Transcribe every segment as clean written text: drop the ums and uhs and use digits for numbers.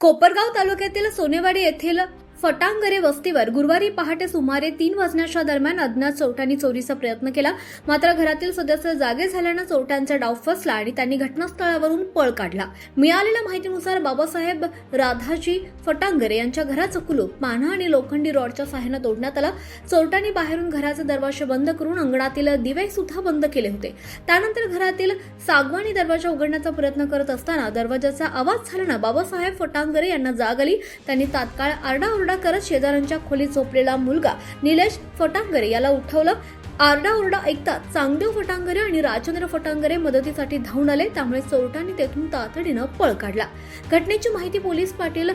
कोपरगाव तालुक्यातील सोनेवाडी येथील फटांगरे वस्तीवर गुरुवारी पहाटे सुमारे 3 वाजण्याच्या दरम्यान अज्ञात चोरट्यांनी चोरीचा प्रयत्न केला। मात्र घरातील सदस्य जागे झाल्यानं चोरट्यांचा डाव फसला आणि त्यांनी घटनास्थळावरून पळ काढला। मिळालेल्या माहितीनुसार बाबासाहेब राधाजी फटांगरे यांच्या घराचं कुलूप पानं आणि लोखंडी रॉडच्या सहाय्याने तोडण्यात आलं। चोरट्यांनी बाहेरून घराचे दरवाजे बंद करून अंगणातील दिवे सुद्धा बंद केले होते। त्यानंतर घरातील सागवानी दरवाजा उघडण्याचा प्रयत्न करत असताना दरवाजाचा आवाज झाल्यानं बाबासाहेब फटांगरे यांना जाग आली। त्यांनी तात्काळ आरडाओरडा करत शेजाऱ्यांच्या खोलीत झोपलेला मुलगा निलेश फटांगरे याला उठवलं। आरडाओरडा ऐकताच चांगदेव फटांगरे आणि राजेंद्र फटांगरे मदतीसाठी धावून आले। त्यामुळे चोरट्यांनी तेथून तातडीनं पळ काढला। घटनेची माहिती पोलीस पाटील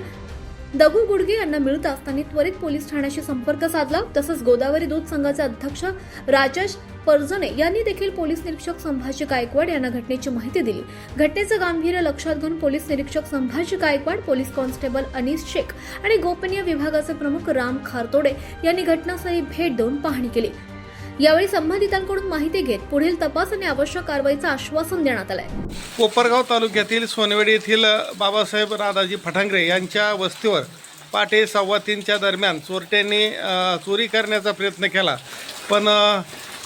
दगू गुडगे यांना मिळताच त्यांनी त्वरित पोलीस ठाण्याशी संपर्क साधला। तसंच गोदावरी दूध संघाचे अध्यक्ष राजेश परजने यांनी देखील पोलीस निरीक्षक संभाजी गायकवाड यांना घटनेची माहिती दिली। घटनेचं गांभीर्य लक्षात घेऊन पोलीस निरीक्षक संभाजी गायकवाड, पोलीस कॉन्स्टेबल अनीस शेख आणि गोपनीय विभागाचे प्रमुख राम खारतोडे यांनी घटनास्थळी भेट देऊन पाहणी केली। यावेळी संबंधितांकडून माहिती घेत पुढील तपास आणि आवश्यक कारवाईचं आश्वासन देण्यात आलंय। कोपरगाव तालुक्यातील सोनेवाडी येथील बाबासाहेब राधाजी फटांगरे यांच्या वस्तीवर पहाटे 3:15च्या दरम्यान चोरट्यांनी चोरी करण्याचा प्रयत्न केला, पण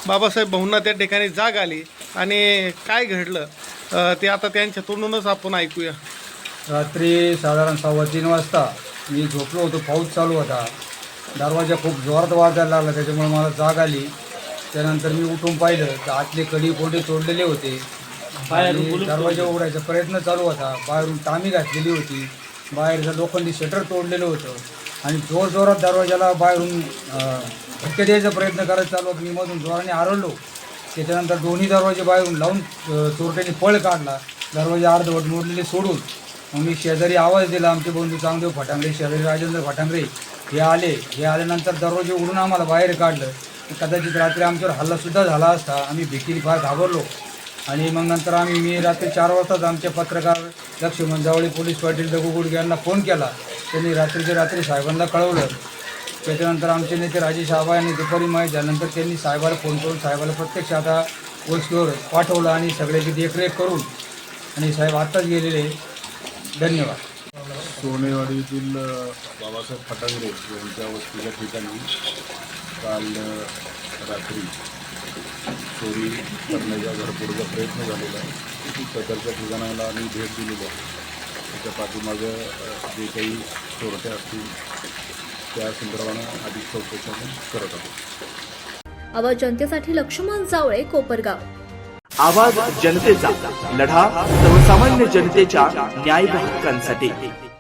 बाबासाहेब भाऊंना त्या ठिकाणी जाग आली आणि काय घडलं ते आता त्यांच्या तोंडूनच आपण ऐकूया। रात्री साधारण 3:15 वाजता मी झोपलो होतो, पाऊस चालू होता, दरवाजा खूप जोरात वाजायला लागला, त्याच्यामुळे मला जाग आली। त्यानंतर मी उठून पाहिलं तर आतले कडी कोंडे तोडलेले होते, दरवाजा उघडायचा प्रयत्न चालू होता, बाहेरून टामी घातलेली होती, बाहेरचं लोखंडी शटर तोडलेलं होतं आणि जोरजोरात दरवाजाला बाहेरून धक्के द्यायचा प्रयत्न करायचा चालू होता। मी मधून जोराने आरडलो, त्याच्यानंतर दोन्ही दरवाजे बाहेरून लावून चोरट्यांनी पळ काढला, दरवाजे अर्धवट मोडलेले सोडून। मग मी शेजारी आवाज दिला, आमचे बंधू चांगदेव फटांगरे, शेजारी राजेंद्र फटांगरे हे आल्यानंतर दरवाजे उडून आम्हाला बाहेर काढलं। कदाचित रात्री आमच्यावर हल्लासुद्धा झाला असता, आम्ही भीतीने फार घाबरलो आणि मग नंतर मी रात्री 4 वाजताच आमचे पत्रकार लक्ष्मण जावळे, पोलीस पाटील दगू गुडगे यांना फोन केला। त्यांनी रात्रीच्या रात्री साहेबांना कळवलं। त्याच्यानंतर आमचे नेते राजेश आबा यांनी दुपारी माहीत झाल्यानंतर त्यांनी साहेबाला फोन करून साहेबाला प्रत्यक्ष आता वस्तीवर पाठवलं आणि सगळ्याची देखरेख करून आणि साहेब आत्ताच गेलेले। धन्यवाद। सोनेवाडीतील बाबासाहेब फटांगरे यांच्या वस्तीच्या ठिकाणी काल रात्री चोरी करण्याचा घरफोडीचा प्रयत्न झालेला आहे। सदरच्या ठिकाणाला आम्ही भेट दिलेली आहे। त्याच्या पाठीमागं जे काही चोरटे असतील त्या संदर्भानं अधिक चौकशी करत आहोत। आवाज जनतेसाठी लक्ष्मण जावळे, कोपरगाव। आवाज जनतेचा, लढा सर्वसामान्य जनतेच्या न्याय हक्कांसाठी।